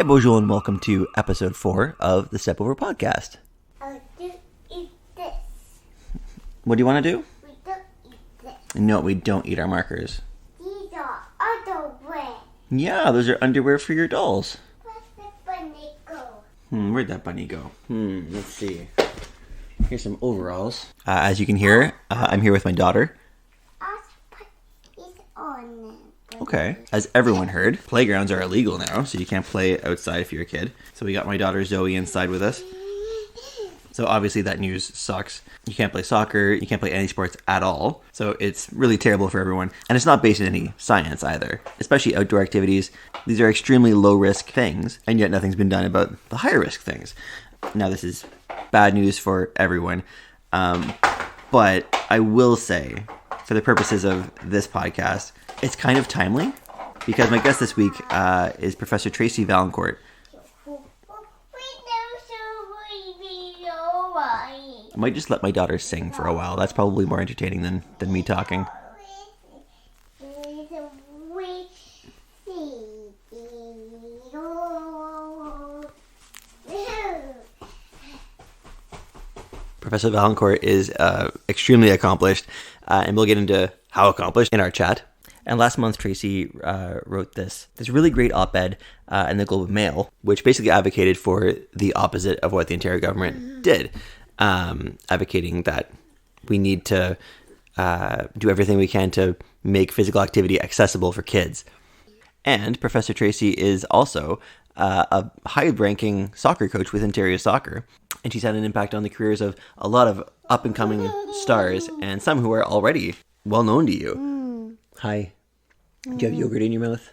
Hi, bonjour, and welcome to episode 4 of the Step Over podcast. I'll just eat this. What do you want to do? We don't eat this. No, we don't eat our markers. These are underwear. Yeah, those are underwear for your dolls. Where's the bunny go? Where'd that bunny go? Let's see. Here's some overalls. As you can hear, I'm here with my daughter. I'll put these on them. Okay. As everyone heard, playgrounds are illegal now, so you can't play outside if you're a kid. So we got my daughter Zoe inside with us. So obviously that news sucks. You can't play soccer, you can't play any sports at all. So it's really terrible for everyone. And it's not based in any science either, especially outdoor activities. These are extremely low risk things, and yet nothing's been done about the higher risk things. Now this is bad news for everyone. But I will say, for the purposes of this podcast, it's kind of timely because my guest this week is Professor Tracy Vaillancourt. I might just let my daughter sing for a while. That's probably more entertaining than me talking. Professor Vaillancourt is extremely accomplished, and we'll get into how accomplished in our chat. And last month, Tracy wrote this really great op-ed in the Globe and Mail, which basically advocated for the opposite of what the Ontario government did, advocating that we need to do everything we can to make physical activity accessible for kids. And Professor Tracy is also a high-ranking soccer coach with Ontario Soccer, and she's had an impact on the careers of a lot of up-and-coming stars, and some who are already well-known to you. Hi. Do you have yogurt in your mouth?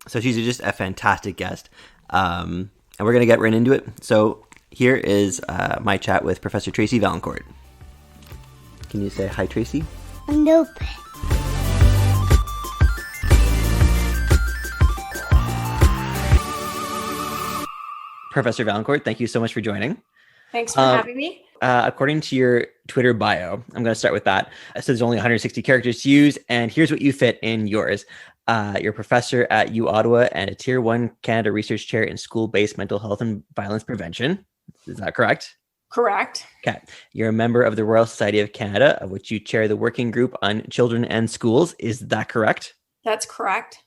So she's just a fantastic guest. And we're going to get right into it. So here is my chat with Professor Tracy Vaillancourt. Can you say hi, Tracy? Nope. Professor Vaillancourt, thank you so much for joining. Thanks for having me. According to your Twitter bio, I'm going to start with that. So there's only 160 characters to use, and here's what you fit in yours. You're a professor at U Ottawa and a Tier 1 Canada Research Chair in School-Based Mental Health and Violence Prevention. Is that correct? Correct. Okay. You're a member of the Royal Society of Canada, of which you chair the Working Group on Children and Schools. Is that correct? That's correct.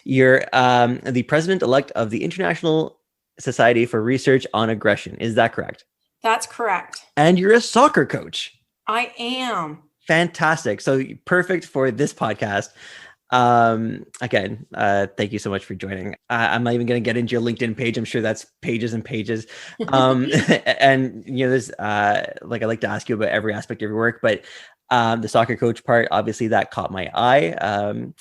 You're the president-elect of the International Society for Research on Aggression. Is that correct? That's correct. And you're a soccer coach. I am. Fantastic. So perfect for this podcast. Again, thank you so much for joining. I'm not even going to get into your LinkedIn page. I'm sure that's pages and pages. And you know, there's like I like to ask you about every aspect of your work, but the soccer coach part, obviously that caught my eye. And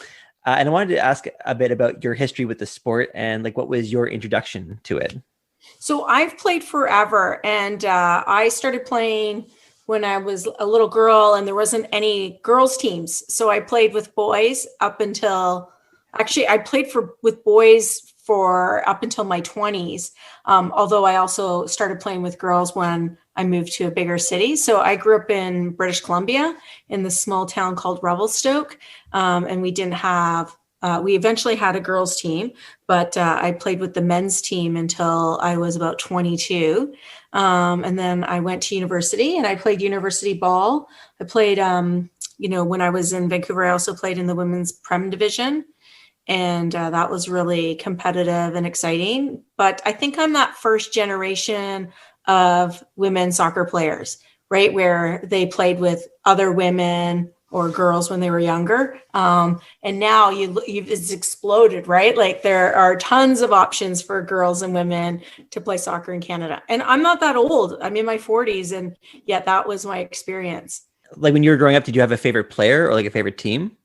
I wanted to ask a bit about your history with the sport and like what was your introduction to it? So I've played forever, and I started playing when I was a little girl, and there wasn't any girls teams. So I played with boys up until, actually I played with boys for up until my 20s. Although I also started playing with girls when I moved to a bigger city. So I grew up in British Columbia in this small town called Revelstoke. And we eventually had a girls team, but I played with the men's team until I was about 22. And then I went to university and I played university ball. I played, when I was in Vancouver, I also played in the women's Prem division. And that was really competitive and exciting. But I think I'm that first generation of women soccer players, right? Where they played with other women or girls when they were younger. And now it's exploded, right? Like there are tons of options for girls and women to play soccer in Canada. And I'm not that old. I'm in my 40s. And yet that was my experience. Like when you were growing up, did you have a favorite player or like a favorite team?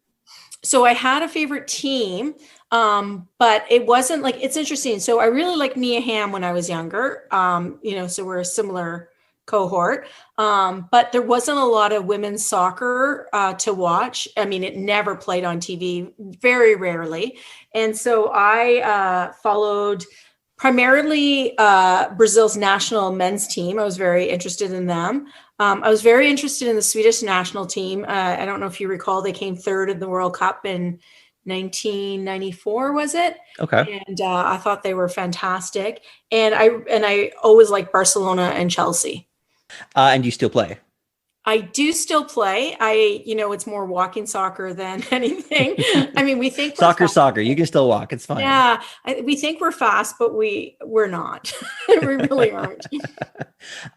So I had a favorite team, but it wasn't like, it's interesting. So I really liked Mia Hamm when I was younger, so we're a similar cohort, but there wasn't a lot of women's soccer to watch. I mean, it never played on TV, very rarely. And so I followed primarily Brazil's national men's team. I was very interested in them. I was very interested in the Swedish national team. I don't know if you recall, they came third in the World Cup in 1994, was it? Okay. And I thought they were fantastic. And I always liked Barcelona and Chelsea. And you still play? I do still play. It's more walking soccer than anything. I mean, we think we're Soccer, fast. soccer. You can still walk. It's fine. Yeah, we think we're fast, but we're not. We really aren't.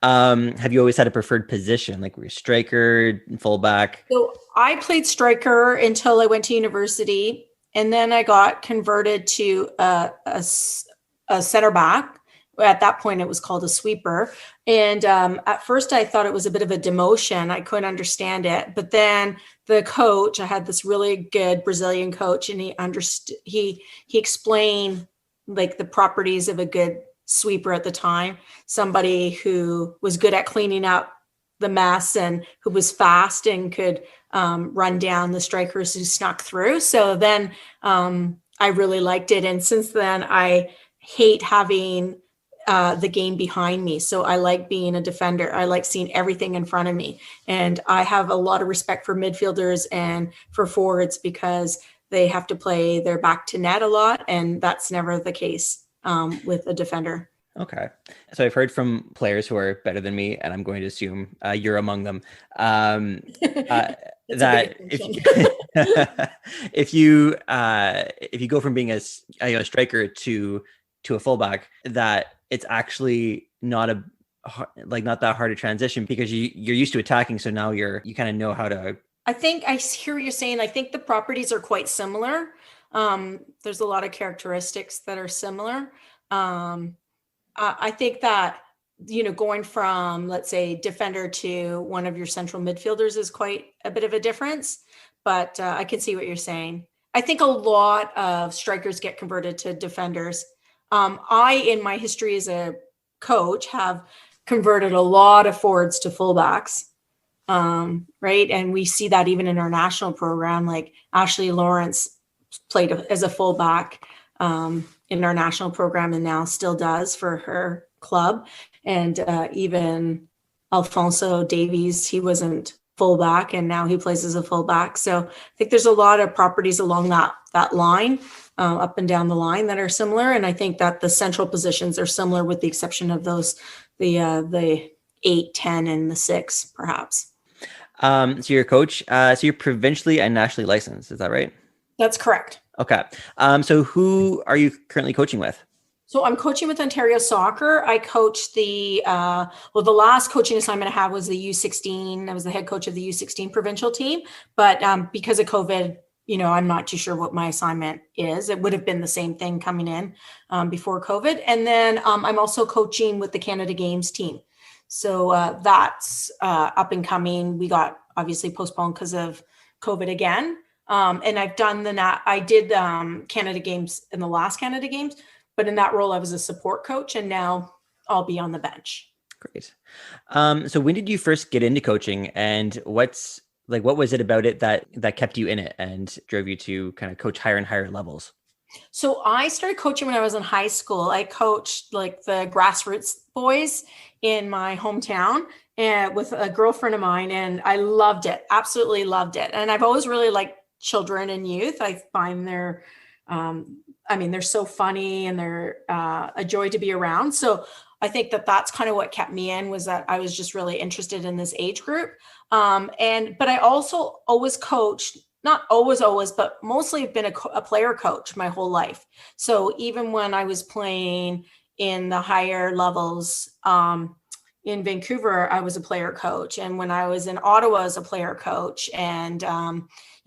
Have you always had a preferred position? Like were you striker, fullback? So I played striker until I went to university, and then I got converted to a center back. At that point, it was called a sweeper. And at first, I thought it was a bit of a demotion. I couldn't understand it. But then the coach, I had this really good Brazilian coach, and he understood. He explained like the properties of a good sweeper at the time. Somebody who was good at cleaning up the mess and who was fast and could run down the strikers who snuck through. So then I really liked it. And since then, I hate having the game behind me. So I like being a defender. I like seeing everything in front of me. And I have a lot of respect for midfielders and for forwards because they have to play their back to net a lot. And that's never the case with a defender. Okay. So I've heard from players who are better than me, and I'm going to assume you're among them, that if you go from being a striker to a fullback, that it's actually not that hard to transition because you're used to attacking. So now you kind of know how to. I think I hear what you're saying. I think the properties are quite similar. There's a lot of characteristics that are similar. I think that, going from, let's say, defender to one of your central midfielders is quite a bit of a difference, but I can see what you're saying. I think a lot of strikers get converted to defenders. In my history as a coach, have converted a lot of forwards to fullbacks, right? And we see that even in our national program, like Ashley Lawrence played as a fullback in our national program and now still does for her club. And even Alfonso Davies, he wasn't fullback and now he plays as a fullback. So I think there's a lot of properties along that line, up and down the line that are similar. And I think that the central positions are similar with the exception of the 8, 10, and the 6, perhaps. So you're a coach. So you're provincially and nationally licensed. Is that right? That's correct. Okay. So who are you currently coaching with? So I'm coaching with Ontario Soccer. I coached the last coaching assignment I had was the U16. I was the head coach of the U16 provincial team. But because of COVID, I'm not too sure what my assignment is. It would have been the same thing coming in before COVID. And then I'm also coaching with the Canada Games team. So that's up and coming. We got obviously postponed because of COVID again. And I've done I did Canada Games in the last Canada Games, but in that role, I was a support coach, and now I'll be on the bench. Great. So when did you first get into coaching, and what was it about it that kept you in it and drove you to kind of coach higher and higher levels? So I started coaching when I was in high school. I coached like the grassroots boys in my hometown and with a girlfriend of mine, and I loved it. Absolutely loved it. And I've always really liked children and youth. I find they're so funny and they're a joy to be around. So I think that that's kind of what kept me in, was that I was just really interested in this age group. But I also always coached, not always, but mostly have been a player coach my whole life. So even when I was playing in the higher levels, in Vancouver, I was a player coach. And when I was in Ottawa as a player coach, and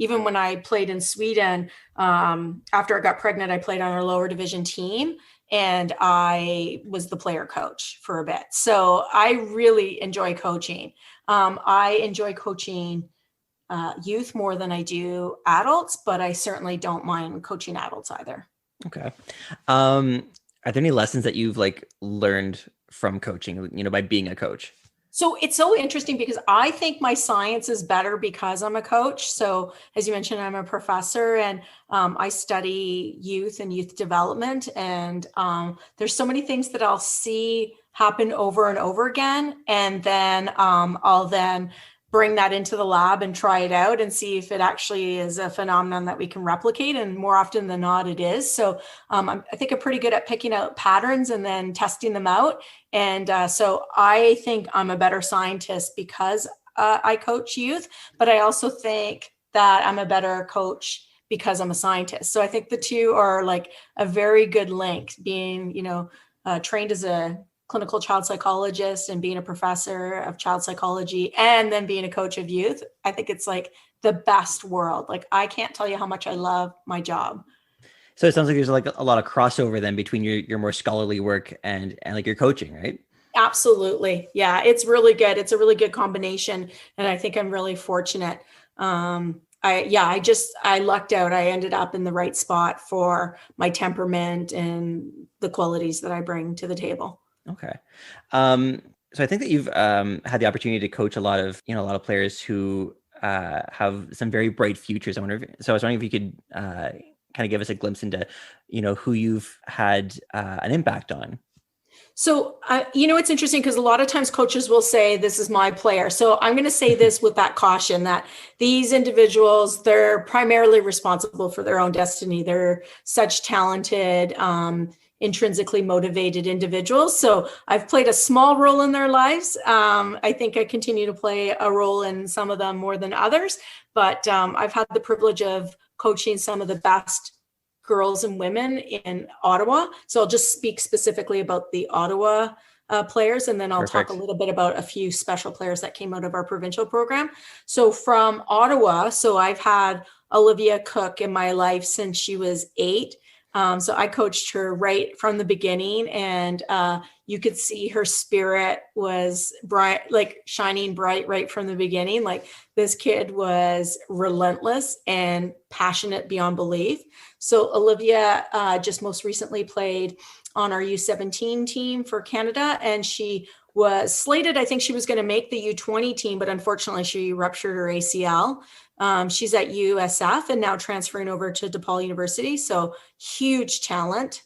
even when I played in Sweden, after I got pregnant, I played on our lower division team and I was the player coach for a bit. So I really enjoy coaching. I enjoy coaching youth more than I do adults, but I certainly don't mind coaching adults either. Okay. Are there any lessons that you've learned from coaching, by being a coach? So it's so interesting because I think my science is better because I'm a coach. So as you mentioned, I'm a professor and I study youth and youth development. And there's so many things that I'll see happen over and over again. And then I'll then bring that into the lab and try it out and see if it actually is a phenomenon that we can replicate. And more often than not, it is. So I think I'm pretty good at picking out patterns and then testing them out. And so I think I'm a better scientist because I coach youth, but I also think that I'm a better coach because I'm a scientist. So I think the two are like a very good link, being, trained as a clinical child psychologist and being a professor of child psychology and then being a coach of youth. I think it's like the best world. Like, I can't tell you how much I love my job. So it sounds like there's like a lot of crossover then between your more scholarly work and like your coaching, right? Absolutely. Yeah, it's really good. It's a really good combination. And I think I'm really fortunate. I lucked out. I ended up in the right spot for my temperament and the qualities that I bring to the table. Okay. So I think that you've had the opportunity to coach a lot of players who have some very bright futures. I was wondering if you could kind of give us a glimpse into, who you've had an impact on. So, it's interesting because a lot of times coaches will say, this is my player. So I'm going to say this with that caution that these individuals, they're primarily responsible for their own destiny. They're such talented, intrinsically motivated individuals. So I've played a small role in their lives. I think I continue to play a role in some of them more than others, but I've had the privilege of coaching some of the best girls and women in Ottawa. So I'll just speak specifically about the Ottawa players, and then I'll talk a little bit about a few special players that came out of our provincial program. So from Ottawa, so I've had Olivia Cook in my life since she was 8. So I coached her right from the beginning, and you could see her spirit was bright, like shining bright right from the beginning. Like, this kid was relentless and passionate beyond belief. So Olivia just most recently played on our U17 team for Canada, and she was slated, I think she was going to make the U20 team, but unfortunately she ruptured her ACL. She's at USF and now transferring over to DePaul University. So huge talent.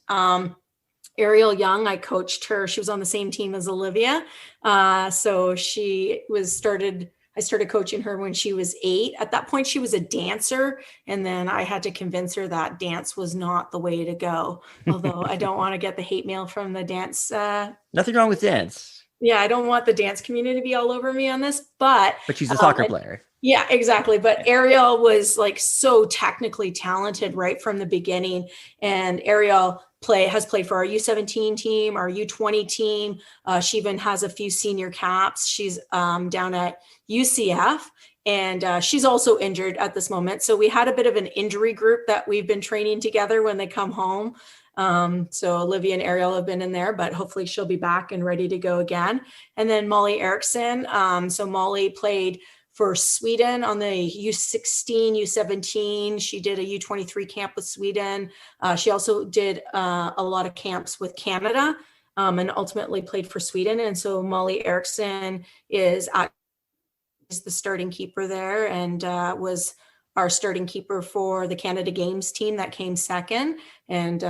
Ariel Young, I coached her. She was on the same team as Olivia. So I started coaching her when she was 8. At that point, she was a dancer. And then I had to convince her that dance was not the way to go. Although I don't want to get the hate mail from the dance. Nothing wrong with dance. Yeah, I don't want the dance community to be all over me on this, but she's a soccer player. Yeah, exactly. But Ariel was like so technically talented right from the beginning. And Ariel has played for our U17 team, our U20 team. She even has a few senior caps. She's down at UCF, and she's also injured at this moment. So we had a bit of an injury group that we've been training together when they come home. So Olivia and Ariel have been in there, but hopefully she'll be back and ready to go again. And then Molly Erickson. So Molly played for Sweden on the U16, U17. She did a U23 camp with Sweden. She also did a lot of camps with Canada and ultimately played for Sweden. And so Molly Erickson is the starting keeper there and was our starting keeper for the Canada Games team that came second. And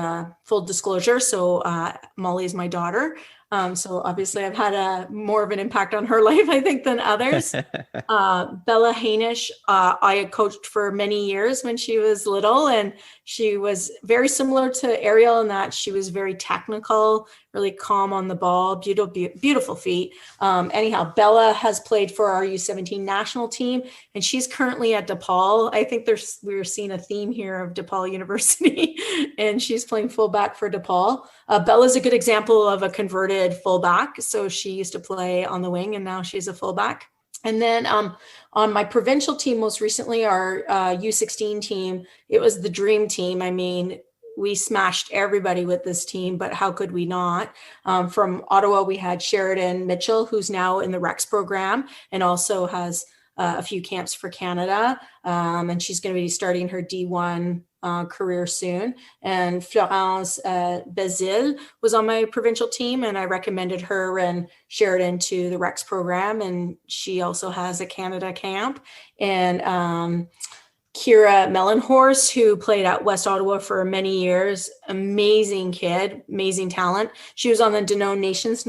full disclosure, so Molly is my daughter. So obviously I've had more of an impact on her life, I think, than others. Bella Hainish, I had coached for many years when she was little, and she was very similar to Ariel in that she was very technical, really calm on the ball, beautiful feet. Anyhow, Bella has played for our U17 national team, and she's currently at DePaul. I think we're seeing a theme here of DePaul University, and she's playing fullback for DePaul. Bella's a good example of a converted fullback. So she used to play on the wing, and now she's a fullback. And then on my provincial team, most recently, our U16 team, it was the dream team. I mean, we smashed everybody with this team, but how could we not? From Ottawa, we had Sheridan Mitchell, who's now in the Rex program and also has a few camps for Canada. And she's going to be starting her D1 career soon. And Florence Bazil was on my provincial team, and I recommended her and Sheridan to the Rex program. And she also has a Canada camp. And Kira Mellenhorst, who played at West Ottawa for many years, amazing kid, amazing talent. She was on the Danone Nations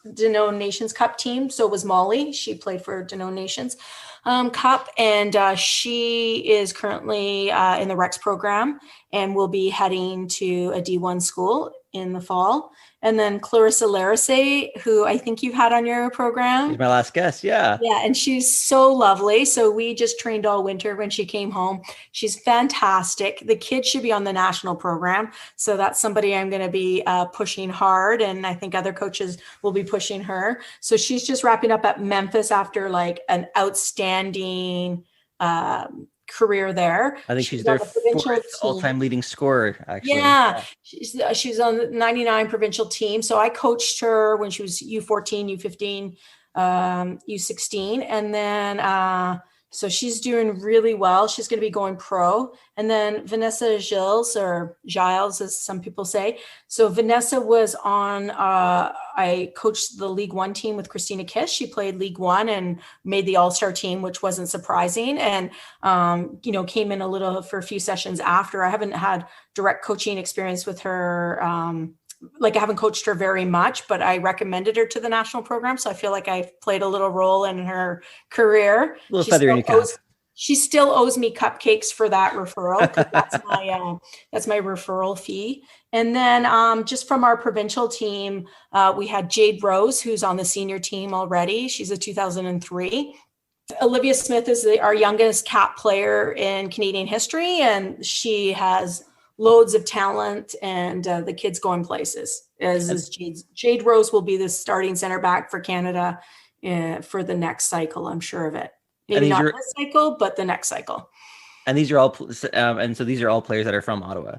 Danone Nations Cup team. So was Molly. She played for Danone Nations Cup, and she is currently in the Rex program and will be heading to a D1 school in the fall. And then Clarissa Larisay, who I think you've had on your program. She's my last guest. Yeah. Yeah. And she's so lovely. So we just trained all winter when she came home. She's fantastic. The kids should be on the national program. So that's somebody I'm going to be pushing hard. And I think other coaches will be pushing her. So she's just wrapping up at Memphis after like an outstanding career there. I think she's their fourth all-time leading scorer, actually. Yeah. She's on the 99 provincial team. So I coached her when she was U14, U15, U16. And then, so she's doing really well. She's going to be going pro. And then Vanessa Gilles, or Giles, as some people say. So Vanessa was on, I coached the League One team with Christina Kish. She played League One and made the All-Star team, which wasn't surprising. And, came in for a few sessions after. I haven't had direct coaching experience with her. I haven't coached her very much, but I recommended her to the national program. So I feel like I played a little role in her career. A little feather in your cap. She still owes me cupcakes for that referral. That's my referral fee. And then just from our provincial team, we had Jade Rose, who's on the senior team already. She's a 2003. Olivia Smith is our youngest cap player in Canadian history, and she has loads of talent, and the kids going places. Jade Rose will be the starting center back for Canada for the next cycle. I'm sure of it. Maybe not this cycle, but the next cycle. And these are all, and so these are all players that are from Ottawa.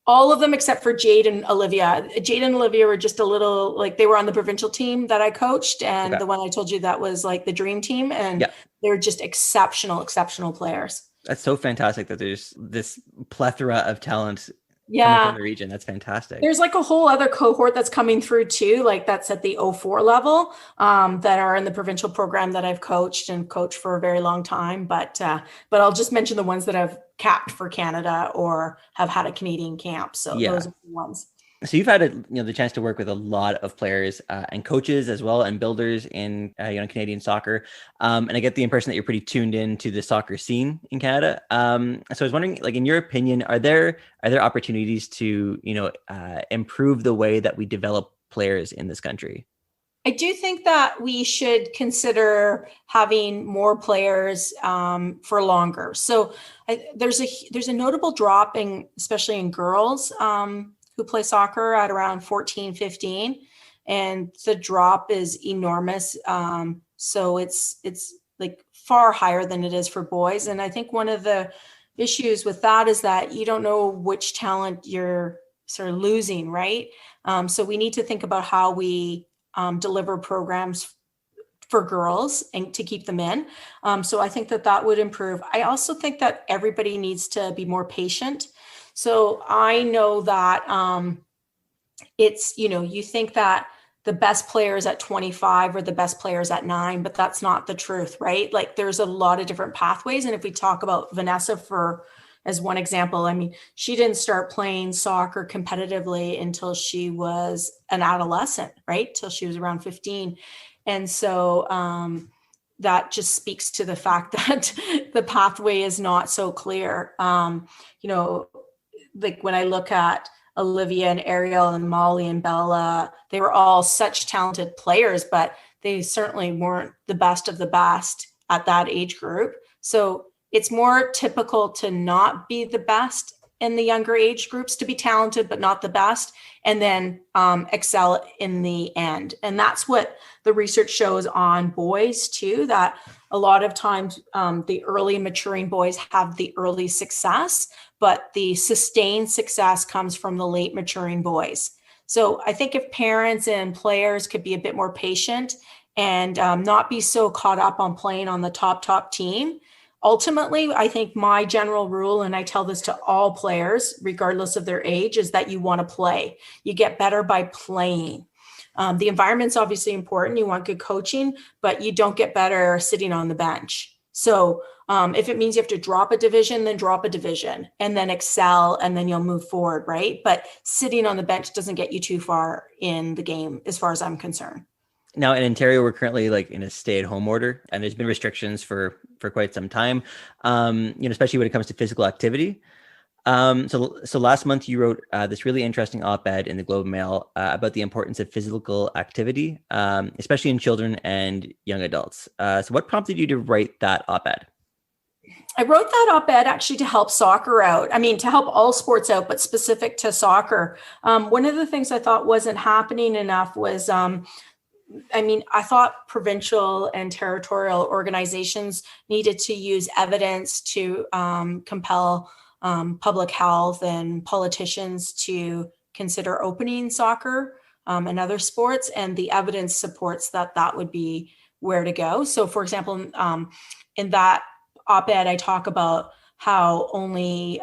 All of them except for Jade and Olivia. Jade and Olivia were just a little, they were on the provincial team that I coached, and the one I told you that was like the dream team, and they're just exceptional players. That's so fantastic that there's this plethora of talent coming from the region. That's fantastic. There's like a whole other cohort that's coming through too, that's at the 04 level, that are in the provincial program that I've coached for a very long time. But I'll just mention the ones that I've capped for Canada or have had a Canadian camp. So those are the ones. So you've had the chance to work with a lot of players and coaches as well, and builders in Canadian soccer, and I get the impression that you're pretty tuned in to the soccer scene in Canada. So I was wondering, in your opinion, are there opportunities to improve the way that we develop players in this country? I do think that we should consider having more players for longer. So there's a notable drop especially in girls who play soccer at around 14, 15, and the drop is enormous. So it's far higher than it is for boys. And I think one of the issues with that is that you don't know which talent you're sort of losing, right? So we need to think about how we deliver programs for girls and to keep them in. So I think that would improve. I also think that everybody needs to be more patient. So I know that it's, you think that the best players at 25 are the best players at 9, but that's not the truth, right? There's a lot of different pathways. And if we talk about Vanessa as one example, she didn't start playing soccer competitively until she was an adolescent, right? Till she was around 15. And so that just speaks to the fact that the pathway is not so clear. When I look at Olivia and Ariel and Molly and Bella, they were all such talented players, but they certainly weren't the best of the best at that age group. So it's more typical to not be the best in the younger age groups, to be talented, but not the best, and then excel in the end. And that's what the research shows on boys too, that a lot of times the early maturing boys have the early success, but the sustained success comes from the late maturing boys. So I think if parents and players could be a bit more patient and not be so caught up on playing on the top team. Ultimately, I think my general rule, and I tell this to all players, regardless of their age, is that you want to play. You get better by playing. The environment's obviously important. You want good coaching, but you don't get better sitting on the bench. So if it means you have to drop a division, then drop a division and then excel, and then you'll move forward, right? But sitting on the bench doesn't get you too far in the game, as far as I'm concerned. Now in Ontario, we're currently like in a stay-at-home order, and there's been restrictions for quite some time. Especially when it comes to physical activity. So last month you wrote this really interesting op-ed in the Globe and Mail about the importance of physical activity, especially in children and young adults. So what prompted you to write that op-ed? I wrote that op-ed actually to help soccer out. I mean, to help all sports out, but specific to soccer. One of the things I thought wasn't happening enough was, I thought provincial and territorial organizations needed to use evidence to compel public health and politicians to consider opening soccer and other sports. And the evidence supports that would be where to go. So, for example, in that op-ed, I talk about how only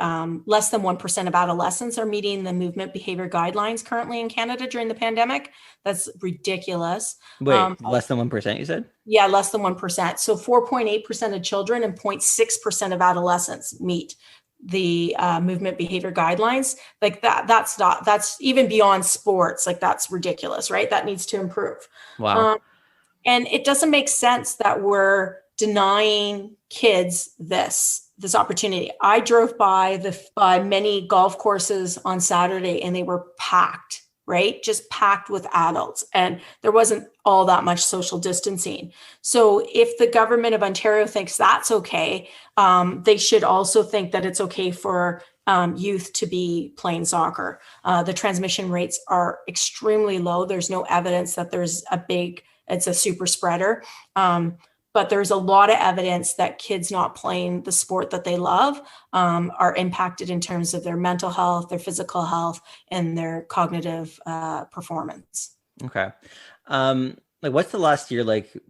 less than 1% of adolescents are meeting the movement behavior guidelines currently in Canada during the pandemic. That's ridiculous. Wait, less than 1%, you said? Yeah, less than 1%. So 4.8% of children and 0.6% of adolescents meet the movement behavior guidelines. Like that's even beyond sports. Like that's ridiculous, right? That needs to improve. Wow. And it doesn't make sense that we're denying kids this opportunity. I drove by many golf courses on Saturday and they were packed, right? Just packed with adults. And there wasn't all that much social distancing. So if the government of Ontario thinks that's okay, they should also think that it's okay for youth to be playing soccer. The transmission rates are extremely low. There's no evidence that it's a super spreader. But there's a lot of evidence that kids not playing the sport that they love are impacted in terms of their mental health, their physical health, and their cognitive performance. Okay. What's the last year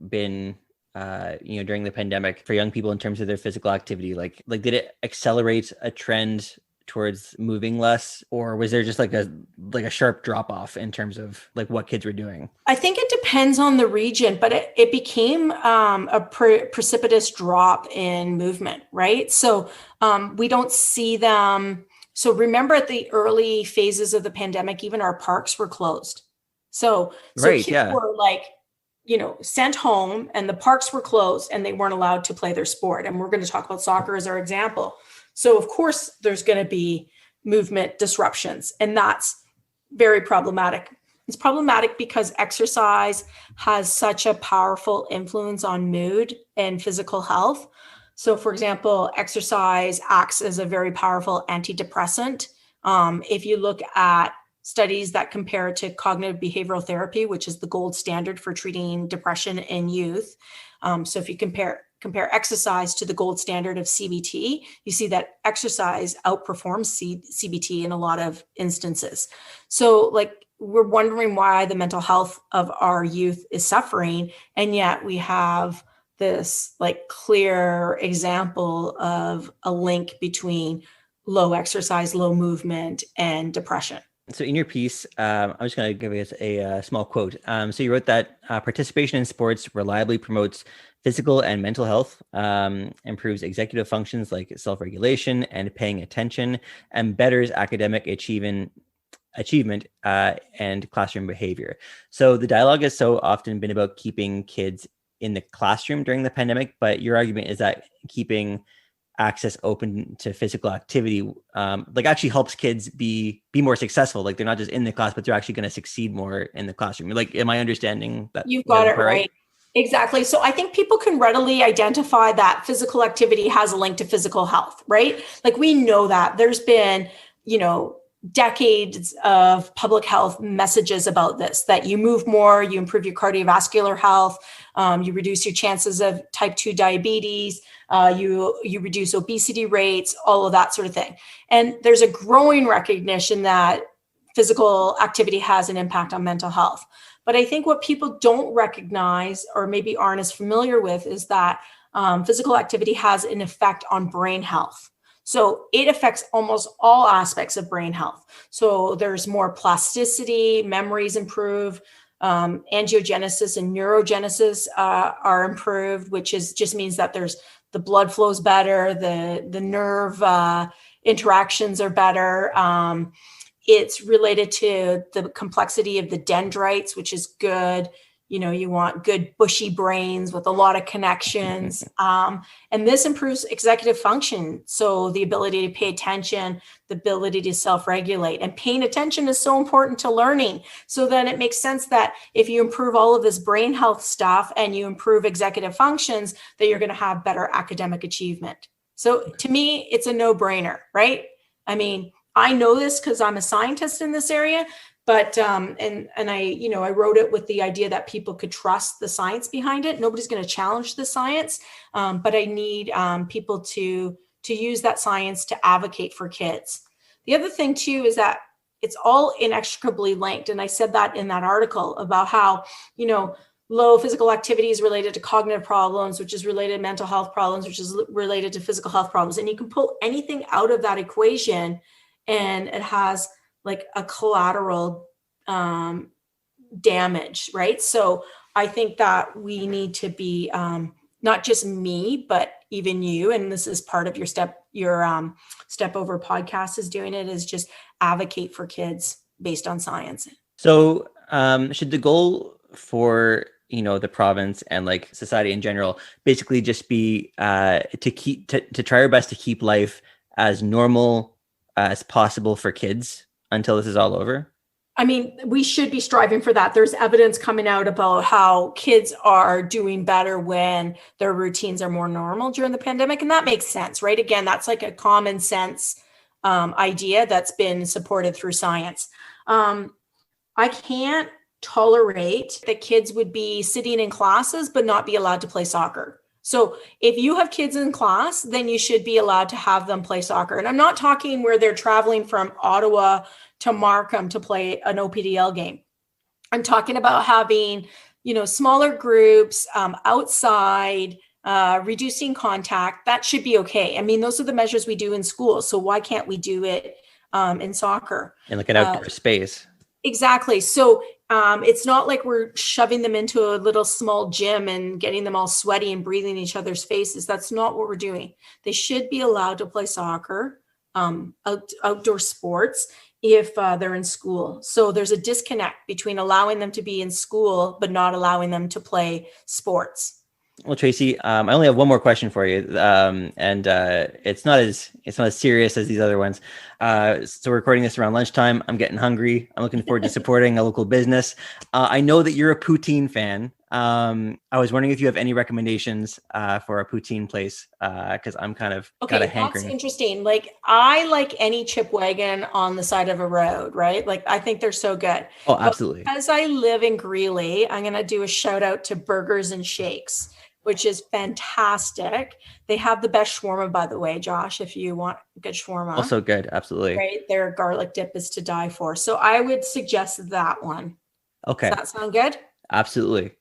been, during the pandemic for young people in terms of their physical activity? Like did it accelerate a trend towards moving less, or was there just like a sharp drop off in terms of like what kids were doing? I think it depends on the region, but it became a precipitous drop in movement, right? So we don't see them. So remember at the early phases of the pandemic, even our parks were closed. So right, kids were sent home and the parks were closed and they weren't allowed to play their sport. And we're going to talk about soccer as our example. So of course there's going to be movement disruptions, and that's very problematic. It's problematic because exercise has such a powerful influence on mood and physical health. So for example, exercise acts as a very powerful antidepressant. If you look at studies that compare it to cognitive behavioral therapy, which is the gold standard for treating depression in youth. So if you compare exercise to the gold standard of CBT, you see that exercise outperforms CBT in a lot of instances. So we're wondering why the mental health of our youth is suffering. And yet we have this clear example of a link between low exercise, low movement, and depression. So in your piece, I'm just going to give you a small quote. So you wrote that participation in sports reliably promotes physical and mental health, improves executive functions like self-regulation and paying attention, and betters academic achievement and classroom behavior. So the dialogue has so often been about keeping kids in the classroom during the pandemic, but your argument is that keeping access open to physical activity actually helps kids be more successful. Like they're not just in the class, but they're actually going to succeed more in the classroom. Am I understanding that? You've got it right. Exactly. So I think people can readily identify that physical activity has a link to physical health, right? We know that there's been, decades of public health messages about this, that you move more, you improve your cardiovascular health, you reduce your chances of type 2 diabetes, you reduce obesity rates, all of that sort of thing. And there's a growing recognition that physical activity has an impact on mental health. But I think what people don't recognize or maybe aren't as familiar with is that physical activity has an effect on brain health. So it affects almost all aspects of brain health. So there's more plasticity, memories improve, angiogenesis and neurogenesis are improved, which just means that the blood flows better, the nerve interactions are better. It's related to the complexity of the dendrites, which is good. You want good bushy brains with a lot of connections. And this improves executive function. So the ability to pay attention, the ability to self-regulate, and paying attention is so important to learning. So then it makes sense that if you improve all of this brain health stuff and you improve executive functions, that you're going to have better academic achievement. So to me, it's a no-brainer, right? I mean, I know this because I'm a scientist in this area, but and I wrote it with the idea that people could trust the science behind it. Nobody's going to challenge the science, but I need people to use that science to advocate for kids. The other thing too is that it's all inextricably linked, and I said that in that article about how low physical activity is related to cognitive problems, which is related to mental health problems, which is related to physical health problems, and you can pull anything out of that equation, and it has like a collateral damage, right? So I think that we need to be not just me, but even you, and this is part of your step over podcast is doing it, is just advocate for kids based on science. So should the goal for the province and like society in general basically just be to try our best to keep life as normal as possible for kids until this is all over? I mean, we should be striving for that. There's evidence coming out about how kids are doing better when their routines are more normal during the pandemic. And that makes sense, right? Again, that's like a common sense idea that's been supported through science. I can't tolerate that kids would be sitting in classes but not be allowed to play soccer. So if you have kids in class, then you should be allowed to have them play soccer. And I'm not talking where they're traveling from Ottawa to Markham to play an OPDL game. I'm talking about having, smaller groups outside, reducing contact. That should be okay. I mean, those are the measures we do in school. So why can't we do it in soccer? In like an outdoor space. Exactly. So it's not like we're shoving them into a little small gym and getting them all sweaty and breathing in each other's faces. That's not what we're doing. They should be allowed to play soccer, outdoor sports, if they're in school. So there's a disconnect between allowing them to be in school, but not allowing them to play sports. Well, Tracy, I only have one more question for you, and it's not as serious as these other ones. So we're recording this around lunchtime. I'm getting hungry. I'm looking forward to supporting a local business. I know that you're a poutine fan. I was wondering if you have any recommendations for a poutine place, because I'm kind of got a hankering. That's interesting. Like I like any chip wagon on the side of a road, right? Like I think they're so good. Oh, absolutely. But because I live in Greeley, I'm going to do a shout out to Burgers and Shakes, which is fantastic. They have the best shawarma, by the way, Josh, if you want good shawarma. Also good. Absolutely. Right. Their garlic dip is to die for. So I would suggest that one. Okay. Does that sound good? Absolutely.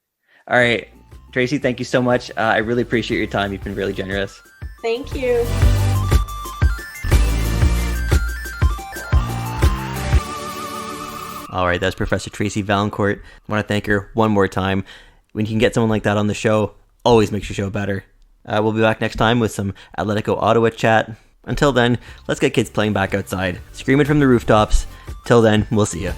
All right. Tracy, thank you so much. I really appreciate your time. You've been really generous. Thank you. All right. That's Professor Tracy Vaillancourt. I want to thank her one more time. When you can get someone like that on the show, always makes your show better. We'll be back next time with some Atletico Ottawa chat. Until then, let's get kids playing back outside, screaming from the rooftops. Till then, we'll see you.